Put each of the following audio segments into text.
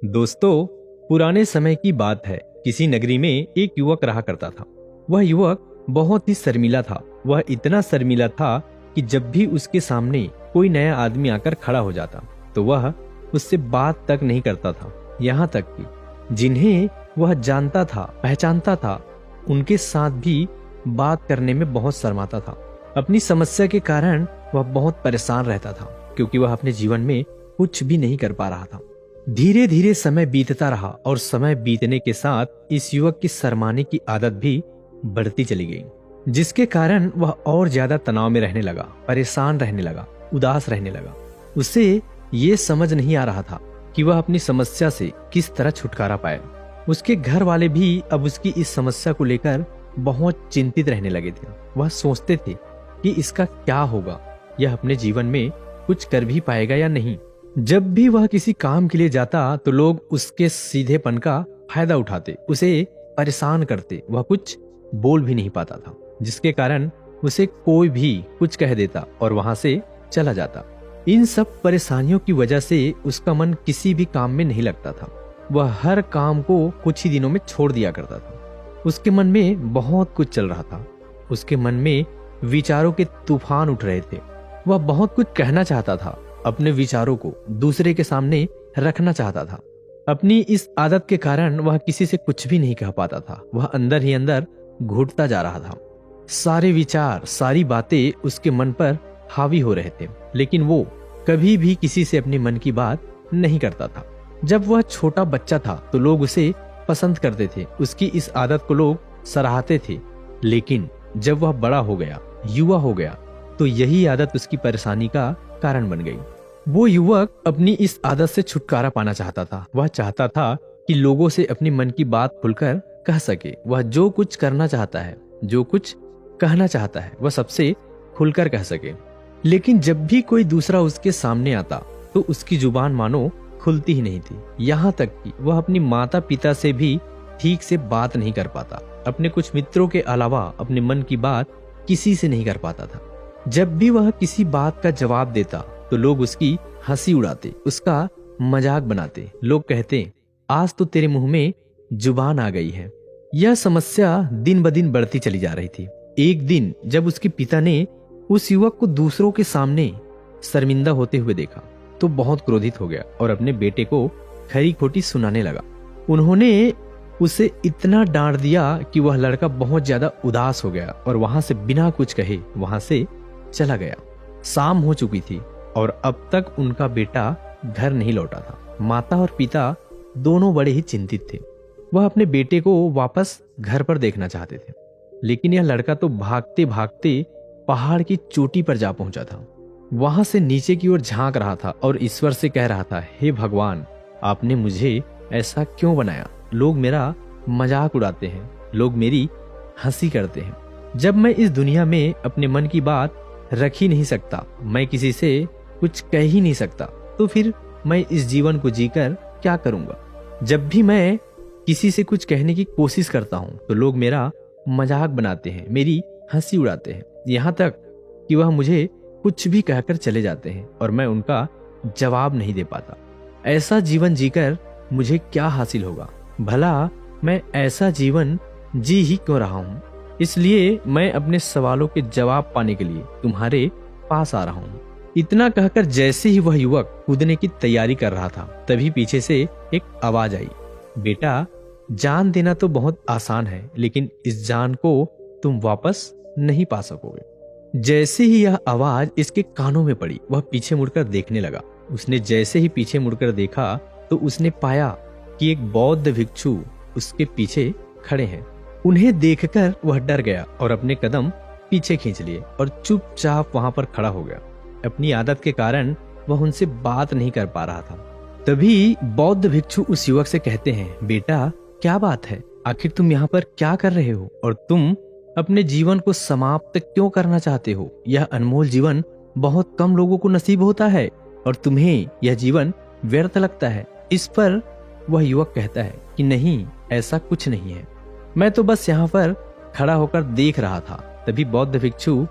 दोस्तों, पुराने समय की बात है। किसी नगरी में एक युवक रहा करता था। वह युवक बहुत ही शर्मीला था। वह इतना शर्मीला था कि जब भी उसके सामने कोई नया आदमी आकर खड़ा हो जाता तो वह उससे बात तक नहीं करता था। यहाँ तक कि जिन्हें वह जानता था, पहचानता था, उनके साथ भी बात करने में बहुत शर्माता था। अपनी समस्या के कारण वह बहुत परेशान रहता था, क्योंकि वह अपने जीवन में कुछ भी नहीं कर पा रहा था। धीरे धीरे समय बीतता रहा और समय बीतने के साथ इस युवक की शर्माने की आदत भी बढ़ती चली गई, जिसके कारण वह और ज्यादा तनाव में रहने लगा, परेशान रहने लगा, उदास रहने लगा। उसे ये समझ नहीं आ रहा था कि वह अपनी समस्या से किस तरह छुटकारा पाए। उसके घर वाले भी अब उसकी इस समस्या को लेकर बहुत चिंतित रहने लगे थे। वह सोचते थे कि इसका क्या होगा, यह अपने जीवन में कुछ कर भी पाएगा या नहीं। जब भी वह किसी काम के लिए जाता तो लोग उसके सीधेपन का फायदा उठाते, उसे परेशान करते। वह कुछ बोल भी नहीं पाता था, जिसके कारण उसे कोई भी कुछ कह देता और वहां से चला जाता। इन सब परेशानियों की वजह से उसका मन किसी भी काम में नहीं लगता था। वह हर काम को कुछ ही दिनों में छोड़ दिया करता था। उसके मन में बहुत कुछ चल रहा था। उसके मन में विचारों के तूफान उठ रहे थे। वह बहुत कुछ कहना चाहता था, अपने विचारों को दूसरे के सामने रखना चाहता था। अपनी इस आदत के कारण वह किसी से कुछ भी नहीं कह पाता था। वह अंदर ही अंदर घुटता जा रहा था। सारे विचार, सारी बातें उसके मन पर हावी हो रहे थे, लेकिन वो कभी भी किसी से अपने मन की बात नहीं करता था। जब वह छोटा बच्चा था तो लोग उसे पसंद करते थे, उसकी इस आदत को लोग सराहते थे। लेकिन जब वह बड़ा हो गया, युवा हो गया, तो यही आदत उसकी परेशानी का कारण बन गई। वो युवक अपनी इस आदत से छुटकारा पाना चाहता था। वह चाहता था कि लोगों से अपनी मन की बात खुलकर कह सके। वह जो कुछ करना चाहता है, जो कुछ कहना चाहता है, वह सबसे खुलकर कह सके। लेकिन जब भी कोई दूसरा उसके सामने आता तो उसकी जुबान मानो खुलती ही नहीं थी। यहाँ तक कि वह अपनी माता पिता से भी ठीक से बात नहीं कर पाता। अपने कुछ मित्रों के अलावा अपने मन की बात किसी से नहीं कर पाता था। जब भी वह किसी बात का जवाब देता तो लोग उसकी हंसी उड़ाते, उसका मजाक बनाते। लोग कहते, आज तो तेरे मुंह में जुबान आ गई है। यह समस्या दिन ब दिन बढ़ती चली जा रही थी। एक दिन जब उसके पिता ने उस युवक को दूसरों के सामने शर्मिंदा होते हुए देखा तो बहुत क्रोधित हो गया और अपने बेटे को खरी खोटी सुनाने लगा। उन्होंने उसे इतना डांट दिया कि वह लड़का बहुत ज्यादा उदास हो गया और वहां से बिना कुछ कहे वहां से चला गया। शाम हो चुकी थी और अब तक उनका बेटा घर नहीं लौटा था। माता और पिता दोनों बड़े ही चिंतित थे। वह अपने बेटे को वापस घर पर देखना चाहते थे, लेकिन यह लड़का तो भागते भागते पहाड़ की चोटी पर जा पहुंचा था। वहां से नीचे की ओर झांक रहा था और ईश्वर से कह रहा था, हे भगवान, आपने मुझे ऐसा क्यों बनाया? लोग मेरा मजाक उड़ाते हैं, लोग मेरी हंसी करते हैं। जब मैं इस दुनिया में अपने मन की बात रख ही नहीं सकता, मैं किसी से कुछ कह ही नहीं सकता, तो फिर मैं इस जीवन को जीकर क्या करूंगा? जब भी मैं किसी से कुछ कहने की कोशिश करता हूं तो लोग मेरा मजाक बनाते हैं, मेरी हंसी उड़ाते हैं, यहाँ तक कि वह मुझे कुछ भी कहकर चले जाते हैं और मैं उनका जवाब नहीं दे पाता। ऐसा जीवन जीकर मुझे क्या हासिल होगा? भला मैं ऐसा जीवन जी ही क्यों रहा हूँ? इसलिए मैं अपने सवालों के जवाब पाने के लिए तुम्हारे पास आ रहा हूँ। इतना कहकर जैसे ही वह युवक कूदने की तैयारी कर रहा था, तभी पीछे से एक आवाज आई, बेटा, जान देना तो बहुत आसान है, लेकिन इस जान को तुम वापस नहीं पा सकोगे। जैसे ही यह आवाज इसके कानों में पड़ी, वह पीछे मुड़कर देखने लगा। उसने जैसे ही पीछे मुड़कर देखा तो उसने पाया कि एक बौद्ध भिक्षु उसके पीछे खड़े हैं। उन्हें देखकर वह डर गया और अपने कदम पीछे खींच लिए और चुपचाप वहां पर खड़ा हो गया। अपनी आदत के कारण वह उनसे बात नहीं कर पा रहा था। तभी बौद्ध भिक्षु उस युवक से कहते हैं, बेटा, क्या बात है? आखिर तुम यहाँ पर क्या कर रहे हो और तुम अपने जीवन को समाप्त क्यों करना चाहते हो? यह अनमोल जीवन बहुत कम लोगों को नसीब होता है और तुम्हें यह जीवन व्यर्थ लगता है। इस पर वह युवक कहता है कि नहीं, ऐसा कुछ नहीं है, मैं तो बस यहाँ पर खड़ा होकर देख रहा था। तभी बौद्ध भिक्षु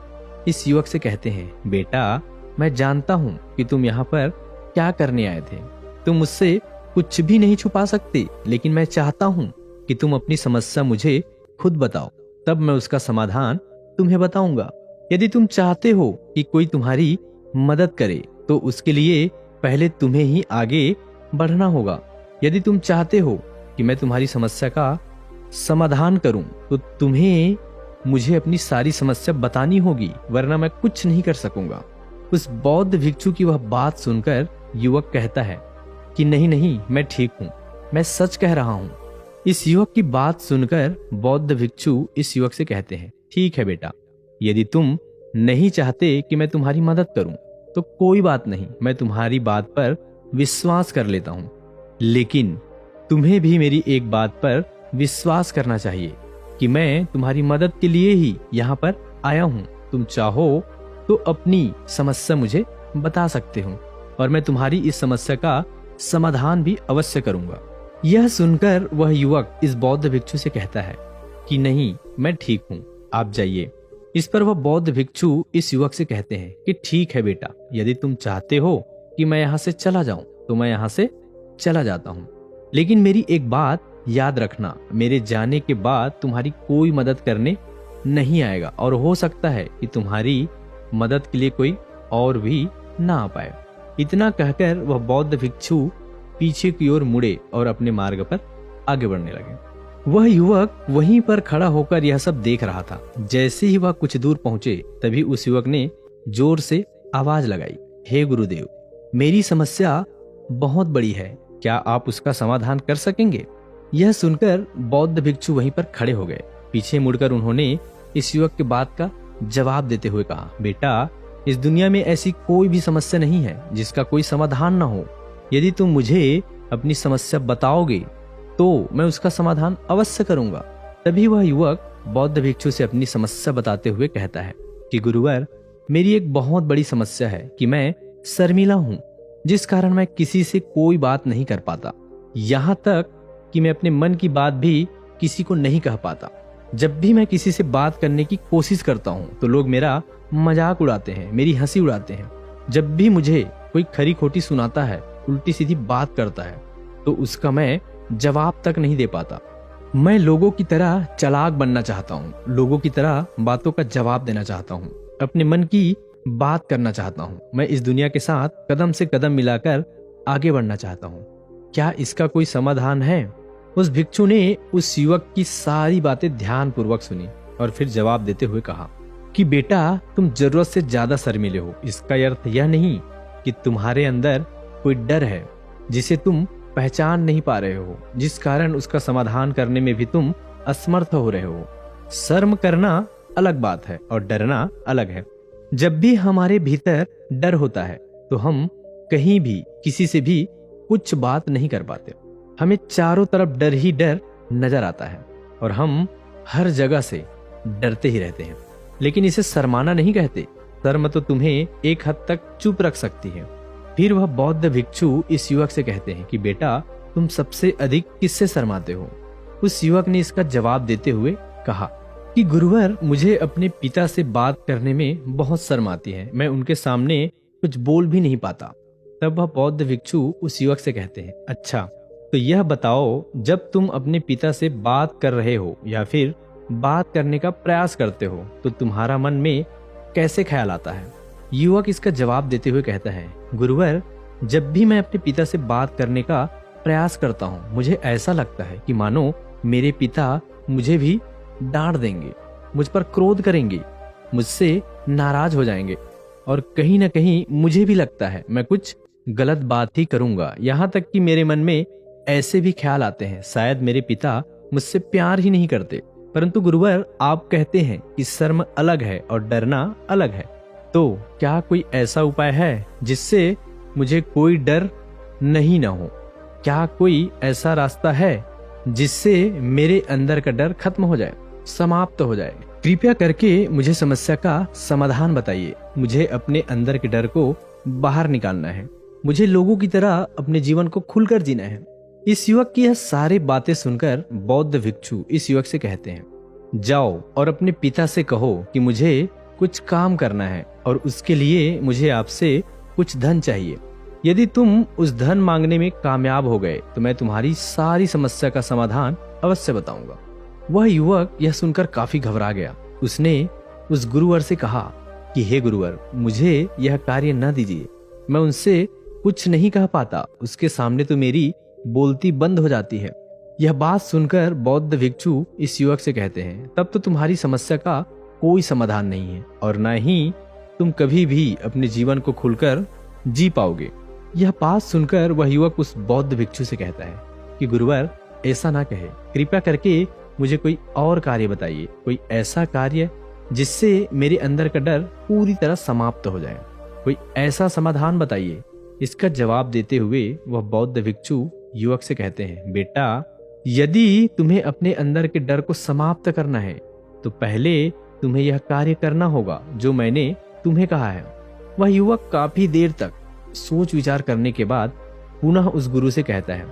इस युवक से कहते हैं, बेटा, मैं जानता हूँ कि तुम यहाँ पर क्या करने आए थे। तुम मुझसे कुछ भी नहीं छुपा सकते, लेकिन मैं चाहता हूँ कि तुम अपनी समस्या मुझे खुद बताओ, तब मैं उसका समाधान तुम्हें बताऊंगा। यदि तुम चाहते हो कि कोई तुम्हारी मदद करे तो उसके लिए पहले तुम्हें ही आगे बढ़ना होगा। यदि तुम चाहते हो कि मैं तुम्हारी समस्या का समाधान करूं तो तुम्हें मुझे अपनी सारी समस्या बतानी होगी, वरना मैं कुछ नहीं कर सकूंगा। उस बौद्ध भिक्षु की वह बात सुनकर युवक कहता है कि नहीं नहीं, मैं ठीक हूं, मैं सच कह रहा हूं। इस युवक की बात सुनकर बौद्ध भिक्षु इस युवक से कहते हैं, ठीक है बेटा, यदि तुम नहीं चाहते कि मैं तुम्हारी मदद करूं तो कोई बात नहीं, मैं तुम्हारी बात पर विश्वास कर लेता हूं। लेकिन तुम्हें भी मेरी एक बात पर विश्वास करना चाहिए कि मैं तुम्हारी मदद के लिए ही यहाँ पर आया हूँ। तुम चाहो तो अपनी समस्या मुझे बता सकते हो और मैं तुम्हारी इस समस्या का समाधान भी अवश्य करूंगा। यह सुनकर वह युवक इस बौद्ध भिक्षु से कहता है कि नहीं, मैं ठीक हूँ, आप जाइए। इस पर वह बौद्ध भिक्षु इस युवक से कहते हैं कि ठीक है बेटा, यदि तुम चाहते हो कि मैं यहाँ से चला जाऊं तो मैं यहाँ से चला जाता हूँ, लेकिन मेरी एक बात याद रखना, मेरे जाने के बाद तुम्हारी कोई मदद करने नहीं आएगा और हो सकता है कि तुम्हारी मदद के लिए कोई और भी ना आ पाए। इतना कहकर वह बौद्ध भिक्षु पीछे की ओर मुड़े और अपने मार्ग पर आगे बढ़ने लगे। वह युवक वहीं पर खड़ा होकर यह सब देख रहा था। जैसे ही वह कुछ दूर पहुंचे तभी उस युवक ने जोर से आवाज लगाई, हे गुरुदेव, मेरी समस्या बहुत बड़ी है, क्या आप उसका समाधान कर सकेंगे? यह सुनकर बौद्ध भिक्षु वहीं पर खड़े हो गए। पीछे मुड़कर उन्होंने इस युवक की बात का जवाब देते हुए कहा, बेटा, इस दुनिया में ऐसी कोई भी समस्या नहीं है जिसका कोई समाधान न हो। यदि तुम मुझे अपनी समस्या बताओगे तो मैं उसका समाधान अवश्य करूंगा। तभी वह युवक बौद्ध भिक्षु से अपनी समस्या बताते हुए कहता है कि गुरुवर, मेरी एक बहुत बड़ी समस्या है कि मैं शर्मिला हूँ, जिस कारण मैं किसी से कोई बात नहीं कर पाता। यहाँ तक कि मैं अपने मन की बात भी किसी को नहीं कह पाता। जब भी मैं किसी से बात करने की कोशिश करता हूँ तो लोग मेरा मजाक उड़ाते हैं, मेरी हंसी उड़ाते हैं। जब भी मुझे कोई खरी खोटी सुनाता है, उल्टी सीधी बात करता है, तो उसका मैं जवाब तक नहीं दे पाता। मैं लोगों की तरह चालाक बनना चाहता हूँ, लोगों की तरह बातों का जवाब देना चाहता हूँ, अपने मन की बात करना चाहता हूँ। मैं इस दुनिया के साथ कदम से कदम मिलाकर आगे बढ़ना चाहता हूँ। क्या इसका कोई समाधान है? उस भिक्षु ने उस युवक की सारी बातें ध्यान पूर्वक सुनी और फिर जवाब देते हुए कहा कि बेटा, तुम जरूरत से ज्यादा शर्मीले हो। इसका अर्थ यह नहीं कि तुम्हारे अंदर कोई डर है जिसे तुम पहचान नहीं पा रहे हो, जिस कारण उसका समाधान करने में भी तुम असमर्थ हो रहे हो। शर्म करना अलग बात है और डरना अलग है। जब भी हमारे भीतर डर होता है तो हम कहीं भी किसी से भी कुछ बात नहीं कर पाते। हमें चारों तरफ डर ही डर नजर आता है और हम हर जगह से डरते ही रहते हैं। लेकिन इसे शर्माना नहीं कहते। शर्म तो तुम्हें एक हद तक चुप रख सकती है। फिर वह बौद्ध भिक्षु इस युवक से कहते हैं कि बेटा, तुम सबसे अधिक किससे शर्माते हो? उस युवक ने इसका जवाब देते हुए कहा कि गुरुवर, मुझे अपने पिता से बात करने में बहुत शर्म आती है। मैं उनके सामने कुछ बोल भी नहीं पाता। तब वह बौद्ध भिक्षु उस युवक से कहते हैं, अच्छा, तो यह बताओ, जब तुम अपने पिता से बात कर रहे हो या फिर बात करने का प्रयास करते हो तो तुम्हारा मन में कैसे ख्याल आता है? युवक इसका जवाब देते हुए कहता है, गुरुवर, जब भी मैं अपने पिता से बात करने का प्रयास करता हूँ, मुझे ऐसा लगता है कि मानो मेरे पिता मुझे भी डांट देंगे, मुझ पर क्रोध करेंगे, मुझसे नाराज हो जाएंगे और कहीं ना कहीं मुझे भी लगता है मैं कुछ गलत बात ही करूंगा। यहाँ तक कि मेरे मन में ऐसे भी ख्याल आते हैं, शायद मेरे पिता मुझसे प्यार ही नहीं करते। परंतु गुरुवर, आप कहते हैं कि शर्म अलग है और डरना अलग है, तो क्या कोई ऐसा उपाय है जिससे मुझे कोई डर नहीं ना हो? क्या कोई ऐसा रास्ता है जिससे मेरे अंदर का डर खत्म हो जाए, समाप्त हो जाए? कृपया करके मुझे समस्या का समाधान बताइए। मुझे अपने अंदर के डर को बाहर निकालना है। मुझे लोगों की तरह अपने जीवन को खुलकर जीना है। इस युवक की यह सारी बातें सुनकर बौद्ध भिक्षु इस युवक से कहते हैं, जाओ और अपने पिता से कहो कि मुझे कुछ काम करना है और उसके लिए मुझे आपसे कुछ धन चाहिए। यदि तुम उस धन मांगने में कामयाब हो गए तो मैं तुम्हारी सारी समस्या का समाधान अवश्य बताऊंगा। वह युवक यह सुनकर काफी घबरा गया। उसने उस गुरुवर से कहा कि हे गुरुवर, मुझे यह कार्य न दीजिए, मैं उनसे कुछ नहीं कह पाता, उसके सामने तो मेरी बोलती बंद हो जाती है। यह बात सुनकर बौद्ध भिक्षु इस युवक से कहते हैं, तब तो तुम्हारी समस्या का कोई समाधान नहीं है और न ही तुम कभी भी अपने जीवन को खुलकर जी पाओगे। यह बात सुनकर वह युवक उस बौद्ध भिक्षु से कहता है कि गुरुवर, ऐसा ना कहे, कृपया करके मुझे कोई और कार्य बताइए, कोई ऐसा कार्य जिससे मेरे अंदर का डर पूरी तरह समाप्त हो जाए, कोई ऐसा समाधान बताइए। इसका जवाब देते हुए वह बौद्ध भिक्षु युवक से कहते हैं, बेटा, यदि तुम्हें अपने अंदर के डर को समाप्त करना है तो पहले तुम्हें यह कार्य करना होगा जो मैंने तुम्हें कहा है। वह युवक काफी देर तक सोच विचार करने के बाद पुनः उस गुरु से कहता है,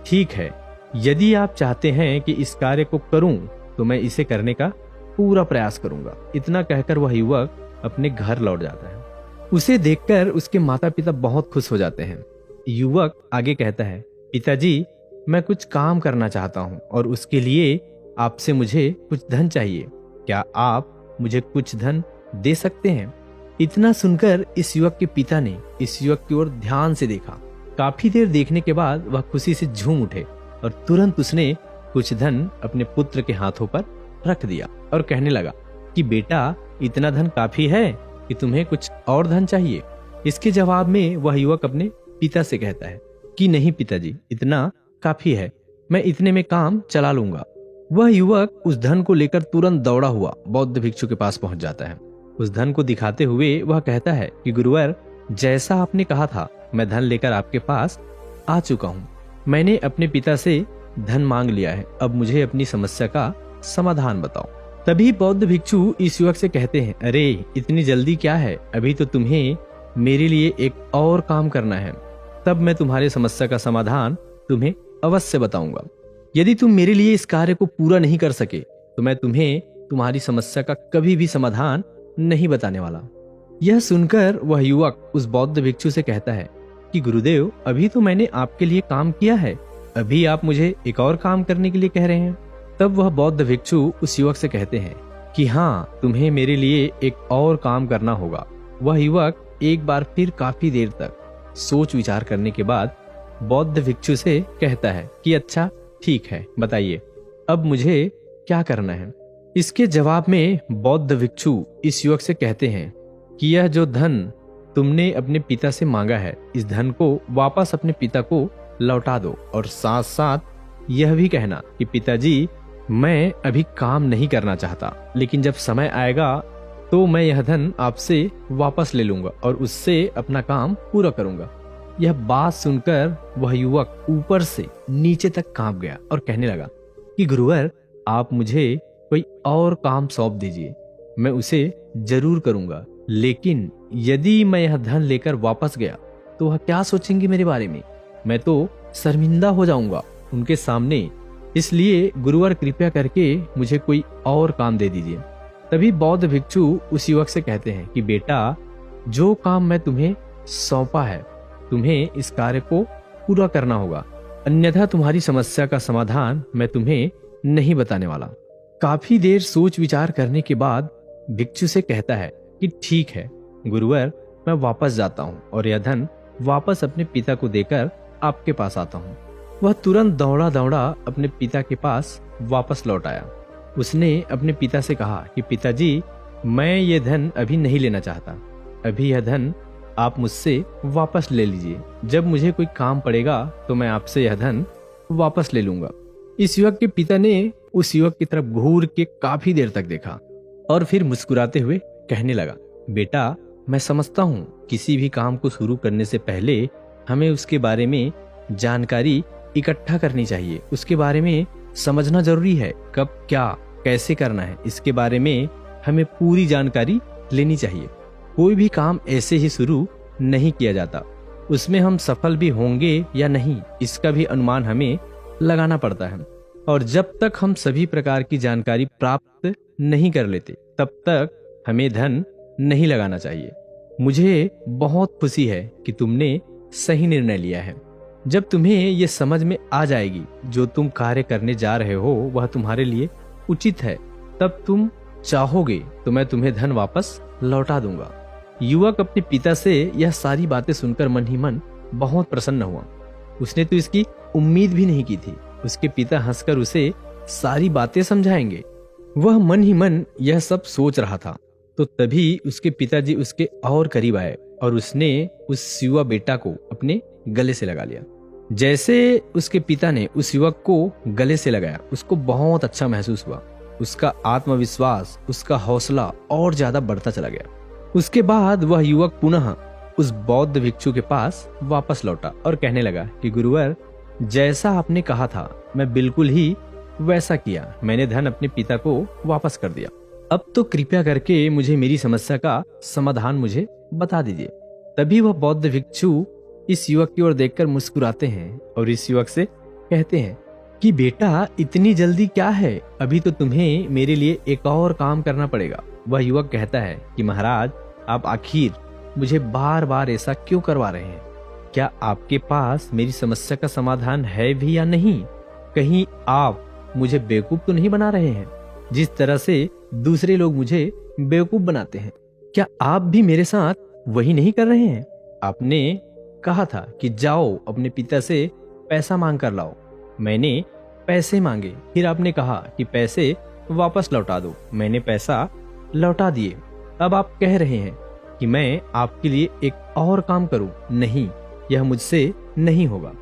ठीक है, यदि आप चाहते हैं कि इस कार्य को करूं तो मैं इसे करने का पूरा प्रयास करूंगा। इतना कहकर वह युवक अपने घर लौट जाता है। उसे देखकर उसके माता पिता बहुत खुश हो जाते हैं। युवक आगे कहता है, पिताजी, मैं कुछ काम करना चाहता हूं और उसके लिए आपसे मुझे कुछ धन चाहिए, क्या आप मुझे कुछ धन दे सकते हैं? इतना सुनकर इस युवक के पिता ने इस युवक की ओर ध्यान से देखा। काफी देर देखने के बाद वह खुशी से झूम उठे और तुरंत उसने कुछ धन अपने पुत्र के हाथों पर रख दिया और कहने लगा कि बेटा, इतना धन काफी है कि तुम्हें कुछ और धन चाहिए? इसके जवाब में वह युवक अपने पिता से कहता है कि नहीं पिताजी, इतना काफी है, मैं इतने में काम चला लूंगा। वह युवक उस धन को लेकर तुरंत दौड़ा हुआ बौद्ध भिक्षु के पास पहुंच जाता है। उस धन को दिखाते हुए वह कहता है कि गुरुवर, जैसा आपने कहा था, मैं धन लेकर आपके पास आ चुका हूँ। मैंने अपने पिता से धन मांग लिया है, अब मुझे अपनी समस्या का समाधान बताओ। तभी बौद्ध भिक्षु इस युवक से कहते हैं, अरे इतनी जल्दी क्या है, अभी तो तुम्हें मेरे लिए एक और काम करना है, तब मैं तुम्हारी समस्या का समाधान तुम्हें अवश्य बताऊंगा। यदि तुम मेरे लिए इस कार्य को पूरा नहीं कर सके तो मैं तुम्हें तुम्हारी समस्या का कभी भी समाधान नहीं बताने वाला। यह सुनकर वह युवक उस बौद्ध भिक्षु से कहता है कि गुरुदेव, अभी तो मैंने आपके लिए काम किया है, अभी आप मुझे एक और काम करने के लिए कह रहे हैं। तब वह बौद्ध भिक्षु उस युवक से कहते हैं कि हाँ, तुम्हें मेरे लिए एक और काम करना होगा। वह युवक एक बार फिर काफी देर तक सोच विचार करने के बाद बौद्ध भिक्षु से कहता है कि अच्छा ठीक है, बताइए अब मुझे क्या करना है। इसके जवाब में बौद्ध भिक्षु इस युवक से कहते हैं कि यह जो धन तुमने अपने पिता से मांगा है, इस धन को वापस अपने पिता को लौटा दो और साथ साथ यह भी कहना कि पिताजी, मैं अभी काम नहीं करना चाहता, लेकिन जब समय आएगा तो मैं यह धन आपसे वापस ले लूंगा और उससे अपना काम पूरा करूंगा। यह बात सुनकर वह युवक ऊपर से नीचे तक कांप गया और कहने लगा कि गुरुवर, आप मुझे कोई और काम सौंप दीजिए, मैं उसे जरूर करूंगा, लेकिन यदि मैं यह धन लेकर वापस गया तो वह क्या सोचेंगे मेरे बारे में? मैं तो शर्मिंदा हो जाऊंगा उनके सामने, इसलिए गुरुवर कृपया करके मुझे कोई और काम दे दीजिए। तभी बौद्ध भिक्षु उस युवक से कहते हैं कि बेटा, जो काम मैं तुम्हें सौंपा है, तुम्हें इस कार्य को पूरा करना होगा, अन्यथा तुम्हारी समस्या का समाधान मैं तुम्हें नहीं बताने वाला। काफी देर सोच विचार करने के बाद भिक्षु से कहता है कि ठीक है गुरुवर, मैं वापस जाता हूँ और यह धन वापस अपने पिता को देकर आपके पास आता हूँ। वह तुरंत दौड़ा दौड़ा अपने पिता के पास वापस लौट आया। उसने अपने पिता से कहा कि पिताजी, मैं ये धन अभी नहीं लेना चाहता, अभी यह धन आप मुझसे वापस ले लीजिए, जब मुझे कोई काम पड़ेगा तो मैं आपसे यह धन वापस ले लूंगा। इस युवक के पिता ने उस युवक की तरफ घूर के काफी देर तक देखा और फिर मुस्कुराते हुए कहने लगा, बेटा, मैं समझता हूँ किसी भी काम को शुरू करने से पहले हमें उसके बारे में जानकारी इकट्ठा करनी चाहिए, उसके बारे में समझना जरूरी है, कब क्या कैसे करना है, इसके बारे में हमें पूरी जानकारी लेनी चाहिए। कोई भी काम ऐसे ही शुरू नहीं किया जाता, उसमें हम सफल भी होंगे या नहीं इसका भी अनुमान हमें लगाना पड़ता है, और जब तक हम सभी प्रकार की जानकारी प्राप्त नहीं कर लेते तब तक हमें धन नहीं लगाना चाहिए। मुझे बहुत खुशी है कि तुमने सही निर्णय लिया है। जब तुम्हें ये समझ में आ जाएगी जो तुम कार्य करने जा रहे हो वह तुम्हारे लिए उचित है, तब तुम चाहोगे तो मैं तुम्हें धन वापस लौटा दूंगा। युवक अपने पिता से यह सारी बातें सुनकर मन ही मन बहुत प्रसन्न हुआ। उसने तो इसकी उम्मीद भी नहीं की थी। उसके पिता हंसकर उसे सारी बातें समझाएंगे। वह मन ही मन यह सब सोच रहा था, तो तभी उसके पिताजी उसके और करीब आए और उसने उस युवा बेटा को अपने गले से लगा लिया। जैसे उसके पिता ने उस युवक को गले से लगाया, उसको बहुत अच्छा महसूस हुआ। उसका आत्मविश्वास, उसका हौसला और ज्यादा बढ़ता चला गया। उसके बाद वह युवक पुनः उस बौद्ध भिक्षु के पास वापस लौटा और कहने लगा कि गुरुवर, जैसा आपने कहा था मैं बिल्कुल ही वैसा किया। मैंने धन अपने पिता को वापस कर दिया। अब तो कृपया करके मुझे मेरी समस्या का समाधान मुझे बता दीजिए। तभी वह बौद्ध भिक्षु इस युवक की ओर देखकर मुस्कुराते हैं और इस युवक से कहते हैं कि बेटा, इतनी जल्दी क्या है, अभी तो तुम्हें मेरे लिए एक और काम करना पड़ेगा। वह युवक कहता है कि महाराज, आप आखिर मुझे बार बार ऐसा क्यों करवा रहे हैं? क्या आपके पास मेरी समस्या का समाधान है भी या नहीं? कहीं आप मुझे बेवकूफ तो नहीं बना रहे हैं, जिस तरह से दूसरे लोग मुझे बेवकूफ बनाते हैं? क्या आप भी मेरे साथ वही नहीं कर रहे हैं? आपने कहा था कि जाओ अपने पिता से पैसा मांग कर लाओ। मैंने पैसे मांगे, फिर आपने कहा कि पैसे वापस लौटा दो। मैंने पैसा लौटा दिए। अब आप कह रहे हैं कि मैं आपके लिए एक और काम करूं? नहीं, यह मुझसे नहीं होगा।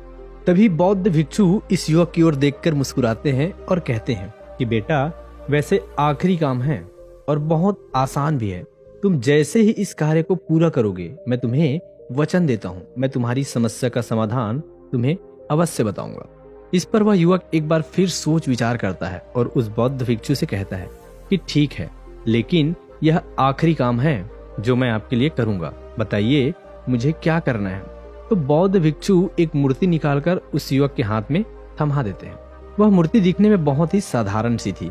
तभी बौद्ध भिक्षु इस युवक की ओर देखकर मुस्कुराते हैं और कहते हैं कि बेटा, वैसे आखिरी काम है और बहुत आसान भी है। तुम जैसे ही इस कार्य को पूरा करोगे, मैं तुम्हें वचन देता हूँ, मैं तुम्हारी समस्या का समाधान तुम्हें अवश्य बताऊंगा। इस पर वह युवक एक बार फिर सोच विचार करता है और उस बौद्ध भिक्षु से कहता है कि ठीक है, लेकिन यह आखिरी काम है जो मैं आपके लिए करूंगा। बताइए मुझे क्या करना है? तो बौद्ध भिक्षु एक मूर्ति निकालकर उस युवक के हाथ में थमा देते हैं। वह मूर्ति दिखने में बहुत ही साधारण सी थी।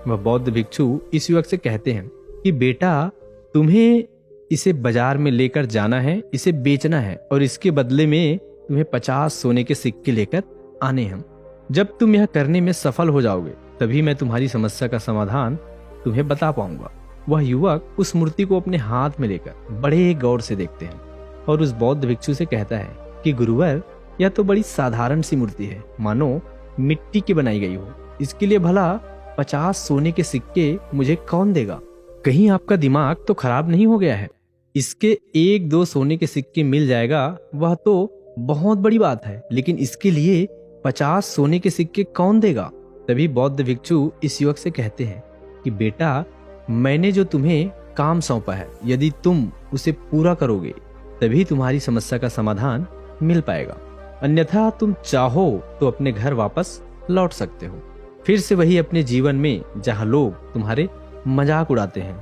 वह बौद्ध भिक्षु इस युवक से कहते हैं कि बेटा, तुम्हें इसे बाजार में लेकर जाना है, इसे बेचना है और इसके बदले में तुम्हें 50 सोने के सिक्के लेकर आने हैं। जब तुम यह करने में सफल हो जाओगे, तभी मैं तुम्हारी समस्या का समाधान तुम्हें बता पाऊंगा। वह युवक उस मूर्ति को अपने हाथ में लेकर बड़े गौर से देखते हैं और उस बौद्ध भिक्षु से कहता है कि गुरुवर, यह तो बड़ी साधारण सी मूर्ति है, मानो मिट्टी की बनाई गई हो। इसके लिए भला 50 सोने के सिक्के मुझे कौन देगा? कहीं आपका दिमाग तो खराब नहीं हो गया है? इसके 1-2 सोने के सिक्के मिल जाएगा, वह तो बहुत बड़ी बात है, लेकिन इसके लिए 50 सोने के सिक्के कौन देगा? तभी बौद्ध भिक्षु इस युवक से कहते हैं कि बेटा, मैंने जो तुम्हें काम सौंपा है, यदि तुम उसे पूरा करोगे तभी तुम्हारी समस्या का समाधान मिल पाएगा। अन्यथा तुम चाहो तो अपने घर वापस लौट सकते हो, फिर से वही अपने जीवन में जहां लोग तुम्हारे मजाक उड़ाते हैं,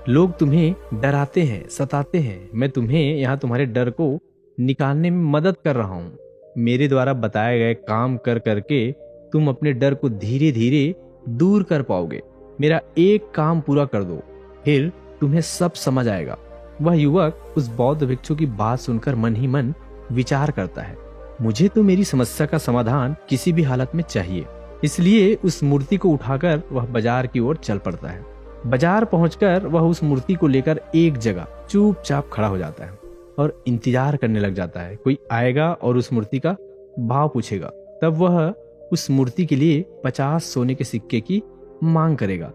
लोग तुम्हें डराते हैं, सताते हैं। मैं तुम्हें यहाँ तुम्हारे डर को निकालने में मदद कर रहा हूँ। मेरे द्वारा बताए गए काम कर करके तुम अपने डर को धीरे धीरे दूर कर पाओगे। मेरा एक काम पूरा कर दो, फिर तुम्हें सब समझ आएगा। वह युवक उस बौद्ध भिक्षु की बात सुनकर मन ही मन विचार करता है, मुझे तो मेरी समस्या का समाधान किसी भी हालत में चाहिए। इसलिए उस मूर्ति को उठाकर वह बाजार की ओर चल पड़ता है। बाजार पहुंचकर वह उस मूर्ति को लेकर एक जगह चुपचाप खड़ा हो जाता है और इंतजार करने लग जाता है। कोई आएगा और उस मूर्ति का भाव पूछेगा, तब वह उस मूर्ति के लिए 50 सोने के सिक्के की मांग करेगा।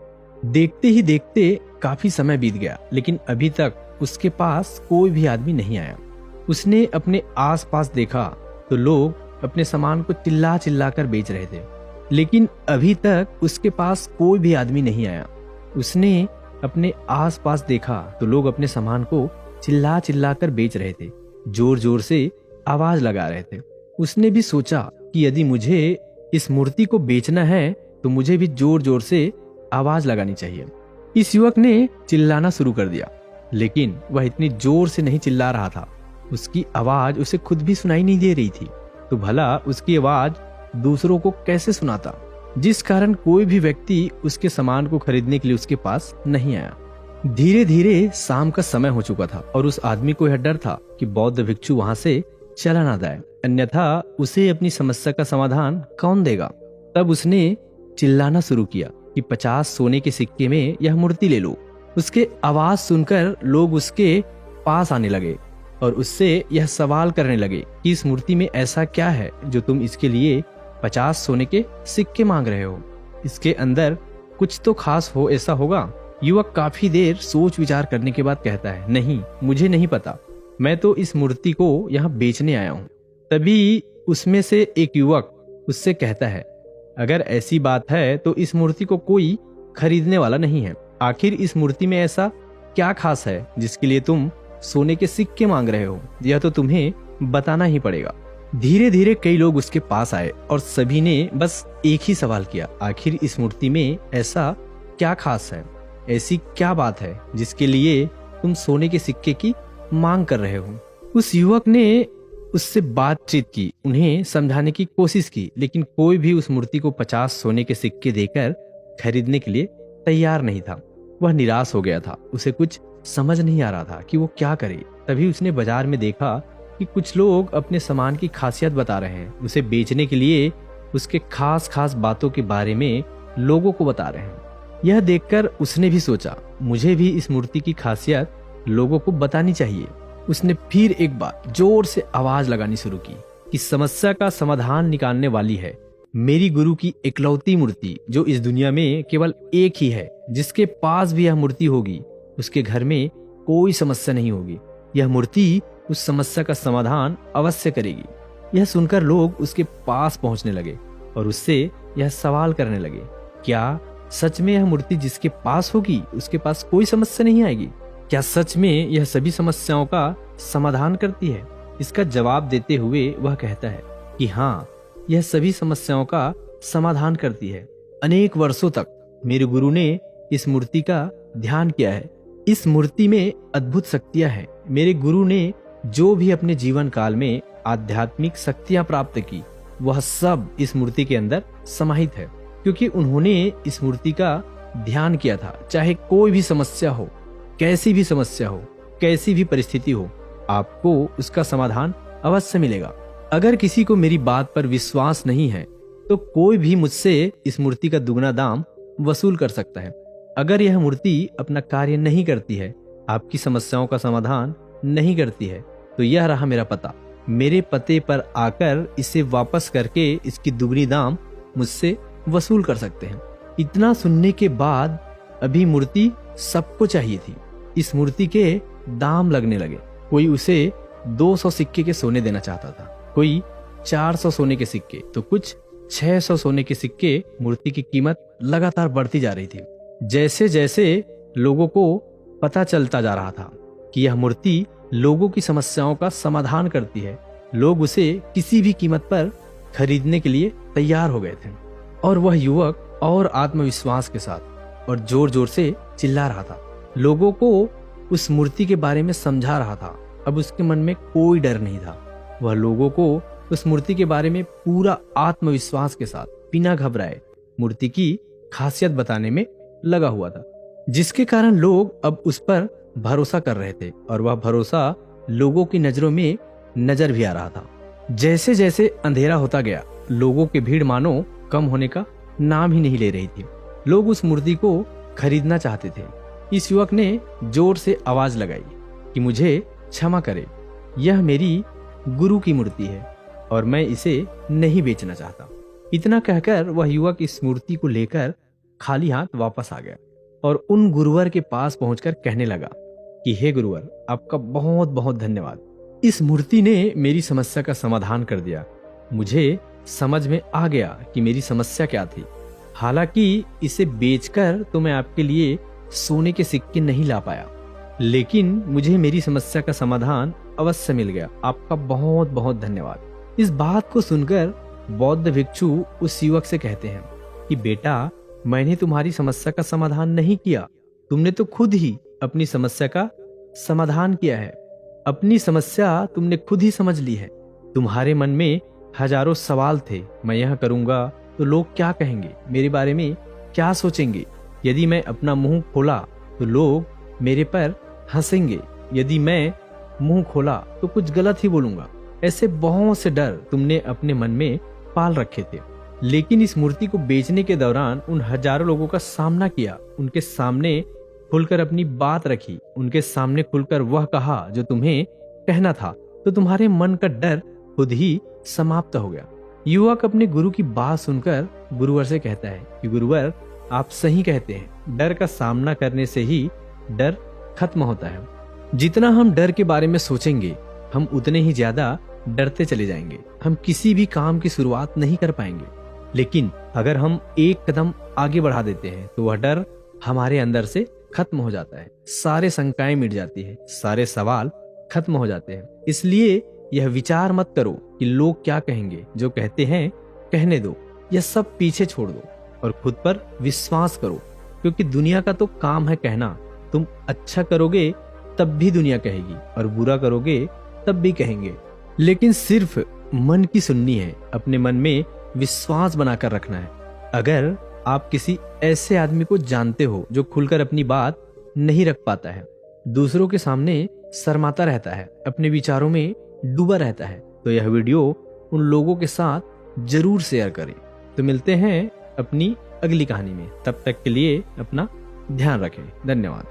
देखते ही देखते काफी समय बीत गया, लेकिन अभी तक उसके पास कोई भी आदमी नहीं आया। उसने अपने आसपास देखा तो लोग अपने सामान को चिल्ला चिल्ला कर बेच रहे थे, लेकिन अभी तक उसके पास कोई भी आदमी नहीं आया। उसने अपने आसपास देखा तो लोग अपने सामान को चिल्ला चिल्ला कर बेच रहे थे, जोर जोर से आवाज लगा रहे थे। उसने भी सोचा कि यदि मुझे इस मूर्ति को बेचना है तो मुझे भी जोर जोर से आवाज लगानी चाहिए। इस युवक ने चिल्लाना शुरू कर दिया, लेकिन वह इतनी जोर से नहीं चिल्ला रहा था। उसकी आवाज उसे खुद भी सुनाई नहीं दे रही थी, तो भला उसकी आवाज दूसरों को कैसे सुनाता, जिस कारण कोई भी व्यक्ति उसके सामान को खरीदने के लिए उसके पास नहीं आया। धीरे धीरे शाम का समय हो चुका था और उस आदमी को यह डर था कि बौद्ध भिक्षु वहां से चला ना जाए, अन्यथा उसे अपनी समस्या का समाधान कौन देगा। तब उसने चिल्लाना शुरू किया कि 50 सोने के सिक्के में यह मूर्ति ले लो। उसके आवाज सुनकर लोग उसके पास आने लगे और उससे यह सवाल करने लगे कि इस मूर्ति में ऐसा क्या है जो तुम इसके लिए 50 सोने के सिक्के मांग रहे हो। इसके अंदर कुछ तो खास हो, ऐसा होगा। युवक काफी देर सोच विचार करने के बाद कहता है, नहीं, मुझे नहीं पता, मैं तो इस मूर्ति को यहाँ बेचने आया हूँ। तभी उसमें से एक युवक उससे कहता है, अगर ऐसी बात है तो इस मूर्ति को कोई खरीदने वाला नहीं है। आखिर इस मूर्ति में ऐसा क्या खास है जिसके लिए तुम सोने के सिक्के मांग रहे हो? यह तो तुम्हें बताना ही पड़ेगा। धीरे धीरे कई लोग उसके पास आए और सभी ने बस एक ही सवाल किया, आखिर इस मूर्ति में ऐसा क्या खास है, ऐसी क्या बात है जिसके लिए तुम सोने के सिक्के की मांग कर रहे हो। उस युवक ने उससे बातचीत की, उन्हें समझाने की कोशिश की, लेकिन कोई भी उस मूर्ति को 50 सोने के सिक्के देकर खरीदने के लिए तैयार नहीं था। वह निराश हो गया था, उसे कुछ समझ नहीं आ रहा था कि वो क्या करे। तभी उसने बाजार में देखा कि कुछ लोग अपने सामान की खासियत बता रहे हैं, उसे बेचने के लिए उसके खास खास बातों के बारे में लोगों को बता रहे हैं। यह देखकर उसने भी सोचा, मुझे भी इस मूर्ति की खासियत लोगों को बतानी चाहिए। उसने फिर एक बार जोर से आवाज लगानी शुरू की कि समस्या का समाधान निकालने वाली है मेरी गुरु की इकलौती मूर्ति, जो इस दुनिया में केवल एक ही है। जिसके पास भी यह मूर्ति होगी उसके घर में कोई समस्या नहीं होगी। यह मूर्ति उस समस्या का समाधान अवश्य करेगी। यह सुनकर लोग उसके पास पहुंचने लगे और उससे यह सवाल करने लगे, क्या सच में यह मूर्ति जिसके पास होगी उसके पास कोई समस्या नहीं आएगी? क्या सच में यह सभी समस्याओं का समाधान करती है? इसका जवाब देते हुए वह कहता है कि हाँ, यह सभी समस्याओं का समाधान करती है। अनेक वर्षों तक मेरे गुरु ने इस मूर्ति का ध्यान किया है। इस मूर्ति में अद्भुत शक्तियां हैं। मेरे गुरु ने जो भी अपने जीवन काल में आध्यात्मिक शक्तियां प्राप्त की, वह सब इस मूर्ति के अंदर समाहित है, क्योंकि उन्होंने इस मूर्ति का ध्यान किया था। चाहे कोई भी समस्या हो, कैसी भी समस्या हो, कैसी भी परिस्थिति हो, आपको उसका समाधान अवश्य मिलेगा। अगर किसी को मेरी बात पर विश्वास नहीं है तो कोई भी मुझसे इस मूर्ति का दुगना दाम वसूल कर सकता है। अगर यह मूर्ति अपना कार्य नहीं करती है, आपकी समस्याओं का समाधान नहीं करती है, तो यह रहा मेरा पता। मेरे पते पर आकर इसे वापस करके इसकी दुगनी दाम मुझसे वसूल कर सकते हैं। इतना सुनने के बाद अभी मूर्ति सबको चाहिए थी। इस मूर्ति के दाम लगने लगे। कोई उसे 200 सिक्के के सोने देना चाहता था, कोई 400 सोने के सिक्के, तो कुछ 600 सोने के सिक्के। मूर्ति की कीमत लगातार बढ़ती जा रही थी। जैसे जैसे लोगों को पता चलता जा रहा था कि यह मूर्ति लोगों की समस्याओं का समाधान करती है, लोग उसे किसी भी कीमत पर खरीदने के लिए तैयार हो गए थे। और वह युवक और आत्मविश्वास के साथ और जोर जोर से चिल्ला रहा था, लोगों को उस मूर्ति के बारे में समझा रहा था। अब उसके मन में कोई डर नहीं था। वह लोगों को उस मूर्ति के बारे में पूरा आत्मविश्वास के साथ बिना घबराए मूर्ति की खासियत बताने में लगा हुआ था, जिसके कारण लोग अब उस पर भरोसा कर रहे थे और वह भरोसा लोगों की नजरों में नजर भी आ रहा था। जैसे जैसे अंधेरा होता गया, लोगों की भीड़ मानो कम होने का नाम ही नहीं ले रही थी। लोग उस मूर्ति को खरीदना चाहते थे। इस युवक ने जोर से आवाज लगाई कि मुझे क्षमा करे, यह मेरी गुरु की मूर्ति है और मैं इसे नहीं बेचना चाहता। इतना कहकर वह युवक इस मूर्ति को लेकर खाली हाथ वापस आ गया और उन गुरुवर के पास पहुंचकर कहने लगा कि हे गुरुवर, आपका बहुत बहुत धन्यवाद। इस मूर्ति ने मेरी समस्या का समाधान कर दिया। मुझे समझ में आ गया कि मेरी समस्या क्या थी। हालांकि इसे बेचकर तो मैं आपके लिए सोने के सिक्के नहीं ला पाया, लेकिन मुझे मेरी समस्या का समाधान अवश्य मिल गया। आपका बहुत बहुत धन्यवाद। इस बात को सुनकर बौद्ध भिक्षु उस युवक से कहते हैं कि बेटा, मैंने तुम्हारी समस्या का समाधान नहीं किया, तुमने तो खुद ही अपनी समस्या का समाधान किया है। अपनी समस्या तुमने खुद ही समझ ली है। तुम्हारे मन में हजारों सवाल थे, मैं यह करूंगा तो लोग क्या कहेंगे, मेरे बारे में क्या सोचेंगे। यदि मैं अपना मुंह खोला तो लोग मेरे पर हंसेंगे, यदि मैं मुंह खोला तो कुछ गलत ही बोलूंगा। ऐसे बहुत से डर तुमने अपने मन में पाल रखे थे, लेकिन इस मूर्ति को बेचने के दौरान उन हजारों लोगों का सामना किया, उनके सामने खुलकर अपनी बात रखी, उनके सामने खुलकर वह कहा जो तुम्हें कहना था, तो तुम्हारे मन का डर खुद ही समाप्त हो गया। युवक अपने गुरु की बात सुनकर गुरुवर से कहता है कि गुरुवर, आप सही कहते हैं, डर का सामना करने से ही डर खत्म होता है। जितना हम डर के बारे में सोचेंगे, हम उतने ही ज्यादा डरते चले जाएंगे। हम किसी भी काम की शुरुआत नहीं कर पाएंगे। लेकिन अगर हम एक कदम आगे बढ़ा देते हैं तो वह डर हमारे अंदर से खत्म हो जाता है, सारे शंकाएं मिट जाती है, सारे सवाल खत्म हो जाते हैं। इसलिए यह विचार मत करो कि लोग क्या कहेंगे, जो कहते हैं कहने दो, यह सब पीछे छोड़ दो और खुद पर विश्वास करो, क्योंकि दुनिया का तो काम है कहना। तुम अच्छा करोगे तब भी दुनिया कहेगी और बुरा करोगे तब भी कहेंगे, लेकिन सिर्फ मन की सुननी है, अपने मन में विश्वास बनाकर रखना है। अगर आप किसी ऐसे आदमी को जानते हो जो खुलकर अपनी बात नहीं रख पाता है, दूसरों के सामने शर्माता रहता है, अपने विचारों में डूबा रहता है, तो यह वीडियो उन लोगों के साथ जरूर शेयर करें। तो मिलते हैं अपनी अगली कहानी में, तब तक के लिए अपना ध्यान रखें। धन्यवाद।